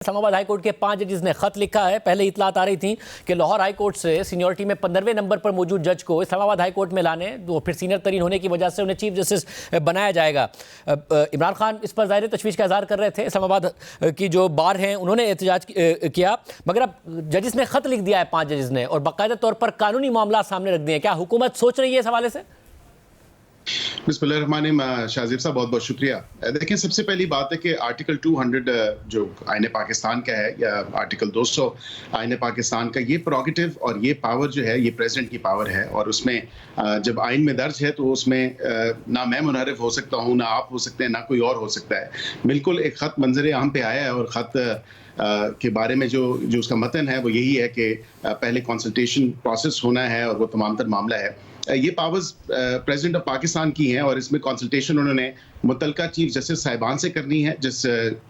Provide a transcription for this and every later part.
Islamabad high court के 5 जजेस ने खत लिखा है। पहले इतलात आ रही थी कि लाहौर हाई कोर्ट से सीनियरिटी में 15वें नंबर पर मौजूद जज को इस्लामाबाद हाई कोर्ट में लाने, तो फिर सीनियर तरीन होने की वजह से उन्हें चीफ जस्टिस बनाया जाएगा। इमरान खान इस पर ज़ाहिर तशवीश का इजहार कर रहे थे। इस्लामाबाद की जो बार हैं उन्होंने एहतजाज किया, मगर अब जजिस ने खत लिख दिया है 5 जजिस ने, और बाकायदा तौर पर कानूनी मामला सामने रख दिए हैं। क्या हुकूमत सोच रही है इस हवाले से? बिस्मिल्लाहिर्रहमानिर्रहीम। शाहज़ेब साहब बहुत बहुत शुक्रिया। देखिए, सबसे पहली बात है कि आर्टिकल 200 जो आईन पाकिस्तान का है, या आर्टिकल 200 आईन पाकिस्तान का, ये प्रोगेटिव और ये पावर जो है ये प्रेसिडेंट की पावर है। और उसमें जब आइन में दर्ज है तो उसमें ना मैं मुनहरिफ हो सकता हूँ, ना आप हो सकते हैं, ना कोई और हो सकता है। बिल्कुल एक ख़त मंजर आम पे आया है, और ख़त के बारे में जो उसका मतन है वो यही है कि पहले कंसल्टेशन प्रोसेस होना है, और वो तमाम तर मामला है। ये पावर्स प्रेसिडेंट ऑफ पाकिस्तान की हैं, और इसमें कंसल्टेशन उन्होंने मुतलका चीफ जस्टिस साहिबान से करनी है। जिस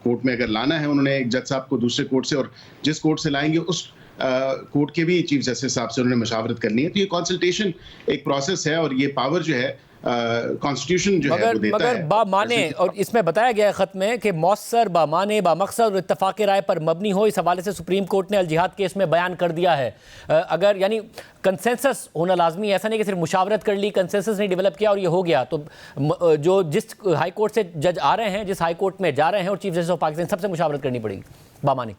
कोर्ट में अगर लाना है उन्होंने एक जज साहब को दूसरे कोर्ट से, और जिस कोर्ट से लाएंगे उस कोर्ट के भी चीफ जस्टिस साहब से उन्होंने मशावरत करनी है। तो ये कंसल्टेशन एक प्रोसेस है, और ये पावर जो है कॉन्स्टिट्यूशन जो है वो देता है। बामाने, और इसमें बताया गया है खत में कि मौसर बामाने बामकसद और इत्तफाक़ राय पर मबनी हो। इस हवाले से सुप्रीम कोर्ट ने अल जिहाद केस में बयान कर दिया है। अगर यानी कंसेंसस होना लाजमी है, ऐसा नहीं कि सिर्फ मुशावरत कर ली, कंसेंसस नहीं डेवलप किया और ये हो गया। तो जो जिस हाई कोर्ट से जज आ रहे हैं, जिस हाई कोर्ट में जा रहे हैं, और चीफ जस्टिस ऑफ पाकिस्तान, सबसे मुशावरत करनी पड़ेगी। बामाने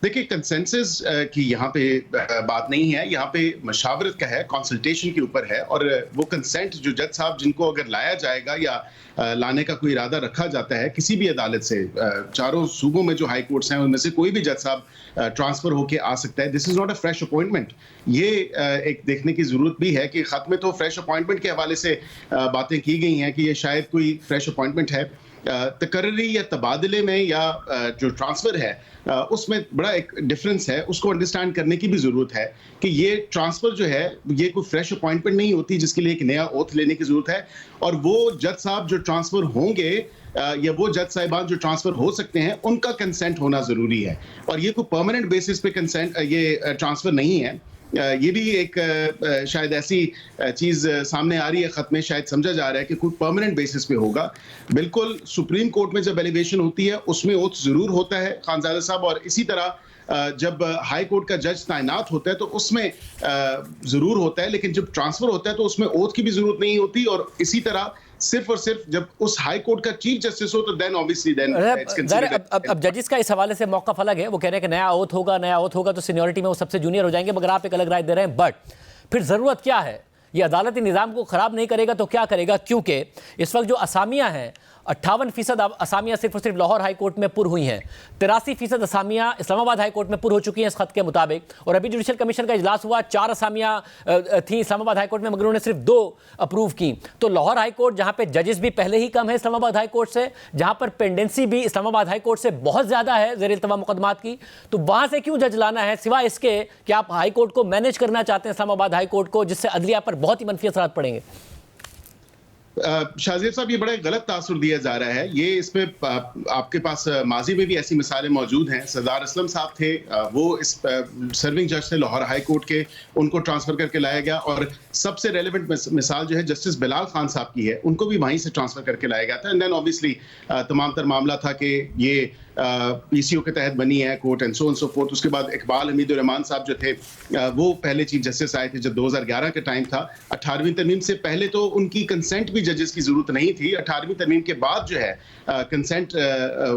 देखिए, कंसेंसस की यहाँ पे बात नहीं है, यहाँ पे मशावरत का है, कंसल्टेशन के ऊपर है। और वो कंसेंट जो जज साहब जिनको अगर लाया जाएगा या लाने का कोई इरादा रखा जाता है किसी भी अदालत से, चारों सूबों में जो हाई कोर्ट्स हैं उनमें से कोई भी जज साहब ट्रांसफर होके आ सकता है। This is not a fresh appointment. ये एक देखने की जरूरत भी है कि खत में तो फ्रेश अपॉइंटमेंट के हवाले से बातें की गई हैं कि ये शायद कोई फ्रेश अपॉइंटमेंट है। तकर्री या तबादले में या जो ट्रांसफर है उसमें बड़ा एक डिफरेंस है, उसको अंडरस्टैंड करने की भी जरूरत है कि ये ट्रांसफर जो है ये कोई फ्रेश अपॉइंटमेंट नहीं होती जिसके लिए एक नया ओथ लेने की जरूरत है। और वो जज साहब जो ट्रांसफर होंगे या वो जज साहिबान जो ट्रांसफर हो सकते हैं उनका कंसेंट होना जरूरी है। और ये कोई परमानेंट बेसिस पे कंसेंट ये ट्रांसफर नहीं है। ये भी एक शायद ऐसी चीज सामने आ रही है, खत में शायद समझा जा रहा है कि कोई परमानेंट बेसिस पे होगा। बिल्कुल सुप्रीम कोर्ट में जब एलिवेशन होती है उसमें ओथ जरूर होता है खानजादा साहब, और इसी तरह जब हाई कोर्ट का जज तैनात होता है तो उसमें जरूर होता है, लेकिन जब ट्रांसफर होता है तो उसमें ओथ की भी जरूरत नहीं होती। और इसी तरह सिर्फ और सिर्फ जब उस हाई कोर्ट का चीफ जस्टिस हो तो देन ऑब्वियसली देन अब जजिस का इस हवाले से मौक़िफ़ अलग है। वो कह रहे हैं कि नया ओथ होगा तो सीनियरिटी में वो सबसे जूनियर हो जाएंगे, मगर आप एक अलग राय दे रहे हैं। बट फिर ज़रूरत क्या है? ये अदालती निज़ाम को ख़राब नहीं करेगा तो क्या करेगा? क्योंकि इस वक्त जो असामियाँ हैं 58% असामियाँ सिर्फ और सिर्फ लाहौर हाई कोर्ट में पुर हुई हैं, 83% असामियाँ इस्लामाबाद हाई कोर्ट में पुर हो चुकी हैं इस खत के मुताबिक। और अभी जुडिशल कमीशन का इजलास हुआ, 4 असामियाँ थी इस्लामाबाद हाई कोर्ट में, मगर उन्होंने सिर्फ 2 अप्रूव की। तो लाहौर हाई कोर्ट, जहाँ पे जजेस भी पहले ही कम है इस्लामाबाद हाई कोर्ट से, जहाँ पर पेंडेंसी भी इस्लामाबाद हाई कोर्ट से बहुत ज़्यादा है ज़ेर इल्तवा मुकदमात की, तो वहाँ से क्यों जज लाना है, सिवाय इसके कि आप हाई कोर्ट को मैनेज करना चाहते हैं, इस्लामाबाद हाई कोर्ट को, जिससे अदलिया पर बहुत ही मनफी असरात पड़ेंगे? शाहज़ेब साहब, ये बड़ा गलत तासुर दिया जा रहा है। ये इसमें आपके पास माजी में भी ऐसी मिसालें मौजूद हैं। सरदार असलम साहब थे, वो इस सर्विंग जज थे लाहौर हाई कोर्ट के, उनको ट्रांसफर करके लाया गया। और सबसे रेलेवेंट मिसाल जो है जस्टिस बिलाल खान साहब की है, उनको भी वहीं से ट्रांसफर करके लाया गया था। एंड देन ऑब्वियसली तमाम तर मामला था कि ये पीसीओ के तहत बनी है कोर्ट एंड सो फोर्थ। उसके बाद इकबाल हमीद रहमान साहब जो थे वो पहले चीफ जस्टिस आए थे जब 2011 का टाइम था। 18वीं तरमीम से पहले तो उनकी कंसेंट भी जजेस की जरूरत नहीं थी। 18वीं तरमीम के बाद जो है कंसेंट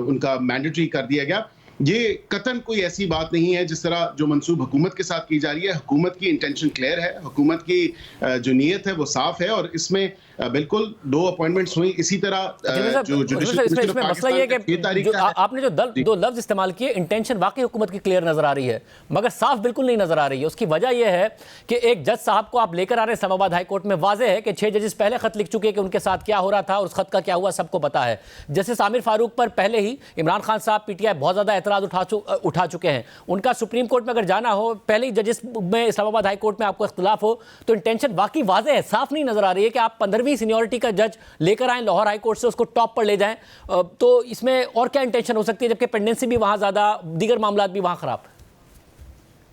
उनका मैंडेटरी कर दिया गया। ये कतन कोई ऐसी बात नहीं है जिस तरह जो मंसूब हुकूमत के साथ की जा रही है। हुकूमत की इंटेंशन क्लियर है, हुकूमत की जो नीयत है वो साफ है, और इसमें बिल्कुल 2 अपॉइंटमेंट्स हुई। इसी तरह जो जुडिशल मसला ये है कि आपने जो 2 लफ्ज इस्तेमाल किए, इंटेंशन वाकई हुकूमत की क्लियर नजर आ रही है, मगर साफ बिल्कुल नहीं नजर आ रही है। उसकी वजह यह है कि एक जज साहब को आप लेकर आ रहे हैं इस्लामाबाद हाई कोर्ट में, वाज़ेह है कि 6 जजेस पहले खत लिख चुके हैं कि उनके साथ क्या हो रहा था और उस खत का क्या हुआ सबको पता है। जस्टिस आमिर फारूक पर पहले ही इमरान खान साहब पीटीआई बहुत ज़्यादा एतराज़ उठा चुके हैं। उनका सुप्रीम कोर्ट में अगर जाना हो, पहले ही जजेस में इस्लामाबाद हाई कोर्ट में आपको इख्तिलाफ हो, तो इंटेंशन वाकई वाज़ेह है, साफ नहीं नजर आ रही है कि आप 15वीं सीनियरिटी का जज लेकर आए लाहौर हाई कोर्ट से, उसको टॉप पर ले जाएं। तो इसमें और क्या इंटेंशन हो सकती है, जबकि पेंडेंसी भी वहां ज्यादा, दीगर मामलात भी वहां खराब?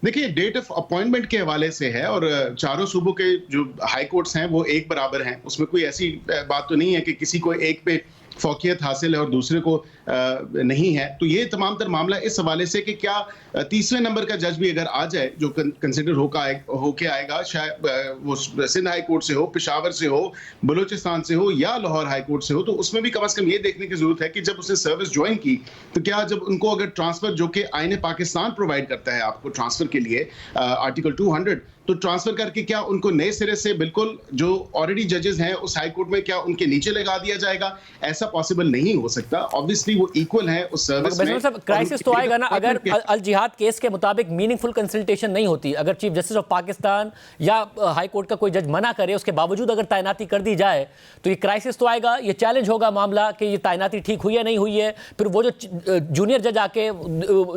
देखिए, डेट ऑफ अपॉइंटमेंट के हवाले से है, और चारों सूबों के जो हाई कोर्ट्स हैं वो एक बराबर हैं। उसमें कोई ऐसी बात तो नहीं है कि किसी को एक पे फौकियत हासिल है और दूसरे को नहीं है। तो ये तमाम तर मामला इस हवाले से कि क्या तीसरे नंबर का जज भी अगर आ जाए जो कंसिडर होके आएगा, शायद वो सिंध हाई कोर्ट से हो, पेशावर से हो, बलूचिस्तान से हो या लाहौर हाई कोर्ट से हो, तो उसमें भी कम से कम ये देखने की जरूरत है कि जब उसने सर्विस ज्वाइन की तो क्या जब उनको अगर ट्रांसफर, जो कि आईन पाकिस्तान प्रोवाइड करता है आपको ट्रांसफर के लिए आर्टिकल 200, तो ट्रांसफर करके क्या उनको नए सिरे से बिल्कुल जो ऑलरेडी जजेस हैं उस हाई कोर्ट में क्या उनके नीचे लगा दिया जाएगा? ऐसा पॉसिबल नहीं हो सकता। ऑब्वियसली वो इक्वल है उस सर्विस में। क्राइसिस तो आएगा ना अगर अल जिहाद केस के मुताबिक मीनिंगफुल कंसल्टेशन नहीं होती, अगर चीफ जस्टिस ऑफ पाकिस्तान या हाई कोर्ट का कोई जज मना करे, उसके बावजूद अगर तैनाती कर दी जाए, तो ये क्राइसिस तो आएगा, ये चैलेंज होगा मामला कि ये तैनाती ठीक हुई है नहीं हुई है। फिर वो जो जूनियर जज आके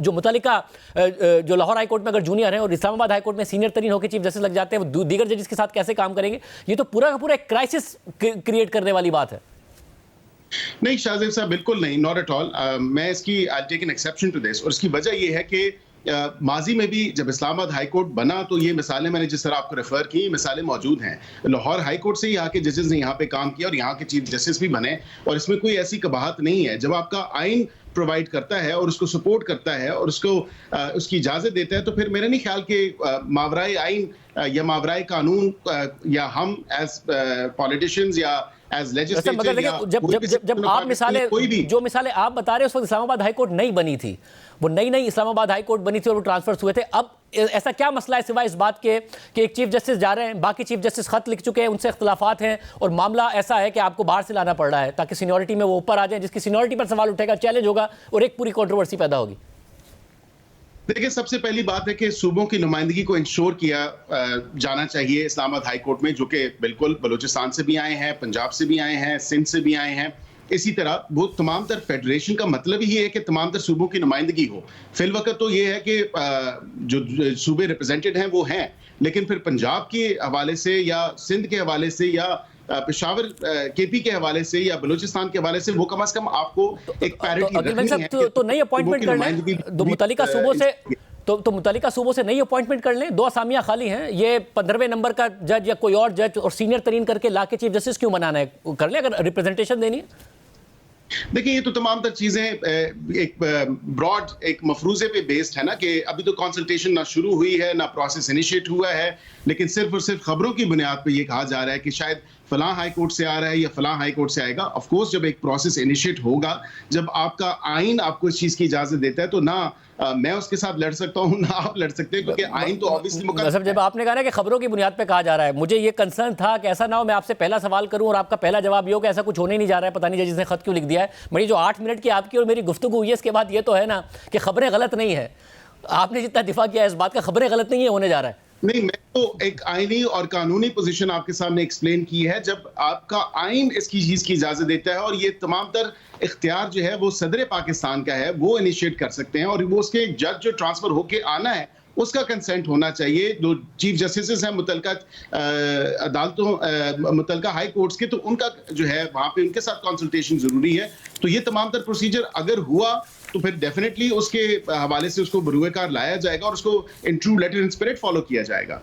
जो मुतल्लिका जो लाहौर हाई कोर्ट में अगर जूनियर है और इस्लामाबाद हाई कोर्ट में सीनियर तरीन होकर चीफ जस्टिस लग जाते हैं, वो दीगर जजेस के साथ कैसे काम करेंगे? ये तो पूरा का पूरा एक क्राइसिस क्रिएट करने वाली बात है। नहीं शाहजेब साहब, बिल्कुल नहीं, नॉट एट ऑल। मैं इसकी I take an exception to this, और इसकी वजह यह है कि माजी में भी जब इस्लामाबाद हाई कोर्ट बना तो ये मिसालें मैंने जिस तरह आपको रेफर की, मिसालें मौजूद हैं। लाहौर हाई कोर्ट से यहाँ के जजेस ने यहाँ पे काम किया और यहाँ के चीफ जस्टिस भी बने, और इसमें कोई ऐसी कबाहत नहीं है। जब आपका आइन प्रोवाइड करता है और उसको सपोर्ट करता है और उसको उसकी इजाजत देता है, तो फिर मेरा नहीं ख्याल कि मावराए आइन या मावराए कानून या हम एज पॉलिटिशियंस या एज लेजिस्लेचर जब आप मिसालें, जो मिसालें आप बता रहे हैं, उस वक्त इस्लामाबाद हाई कोर्ट नई बनी थी, वो नई इस्लामाबाद हाई कोर्ट बनी थी और वो ट्रांसफर हुए थे। अब ऐसा क्या मसला है सिवाय इस बात के कि एक चीफ जस्टिस जा रहे हैं, बाकी चीफ जस्टिस खत लिख चुके हैं, उनसे इख्तिलाफात हैं और मामला ऐसा है कि आपको बाहर से लाना पड़ रहा है ताकि सीनियरिटी में वो ऊपर आ जाए, जिसकी सीनियरिटी पर सवाल उठेगा, चैलेंज होगा और एक पूरी कंट्रोवर्सी पैदा होगी। देखिए, सबसे पहली बात है कि सूबों की नुमाइंदगी को इंश्योर किया जाना चाहिए इस्लामाबाद हाई कोर्ट में, जो कि बिल्कुल बलूचिस्तान से भी आए हैं, पंजाब से भी आए हैं, सिंध से भी आए हैं। इसी तरह वो तमाम तर फेडरेशन का मतलब ही है कि तमाम तर सूबों की नुमाइंदगी हो। फिल वक्त तो ये है कि जो सूबे रिप्रेजेंटेड हैं वो हैं, लेकिन फिर पंजाब के हवाले से या सिंध के हवाले से या पेशावर केपी के हवाले से या बलूचिस्तान के हवाले से वो कम से कम आपको एक पैरिटी रखनी है। तो नई अपॉइंटमेंट कर लें, दो मुतल्लिका सूबों से तो मुतल्लिका सूबों से नई अपॉइंटमेंट कर लें। 2 असामियां खाली हैं, ये 15वें नंबर का जज या कोई और जज और सीनियर तरीन करके लाके चीफ जस्टिस क्यों बनाना है? कर लें अगर रिप्रेजेंटेशन देनी है। देखिए, ये तो तमाम तर चीजें एक ब्रॉड एक मफरूजे पे बेस्ड है ना, कि अभी तो कंसल्टेशन ना शुरू हुई है ना प्रोसेस इनिशिएट हुआ है, लेकिन सिर्फ और सिर्फ खबरों की बुनियाद पे ये कहा जा रहा है कि शायद फलां हाई कोर्ट से आ रहा है या फलां हाई कोर्ट से आएगा। ऑफ कोर्स जब एक प्रोसेस इनिशिएट होगा, जब आपका आइन आपको इस चीज की इजाजत देता है, तो ना मैं उसके साथ लड़ सकता हूं ना आप लड़ सकते हैं, क्योंकि आइन तो ऑब्वियसली मुकद्दर है। जब आपने कहा ना कि खबरों की बुनियाद पे कहा जा रहा है, मुझे ये कंसर्न था कि ऐसा ना हो मैं आपसे पहला सवाल करूं और आपका पहला जवाब ये हो कि ऐसा कुछ होने नहीं जा रहा है, पता नहीं जिसने खत क्यों लिख दिया है। मेरी जो 8 मिनट की आपकी और मेरी गुफ्तगू हुई है, इसके बाद ये तो है ना कि खबरें गलत नहीं है। आपने जितना दिफा किया इस बात का, खबरें गलत नहीं है, होने जा रहा है। नहीं, मैं तो एक आईनी और कानूनी पोजीशन आपके सामने एक्सप्लेन की है। जब आपका आइन इसकी चीज की इजाजत देता है और ये तमाम तर इख्तियार जो है वो सदर पाकिस्तान का है, वो इनिशिएट कर सकते हैं, और वो उसके जज जो ट्रांसफर होके आना है उसका कंसेंट होना चाहिए। जो चीफ जस्टिस हैं मुतलका अदालतों मुतलका हाई कोर्ट्स के, तो उनका जो है वहां पे उनके साथ कंसल्टेशन जरूरी है। तो ये तमाम तर प्रोसीजर अगर हुआ तो फिर डेफिनेटली उसके हवाले से उसको बरूए कार लाया जाएगा और उसको in true letter in spirit follow किया जाएगा।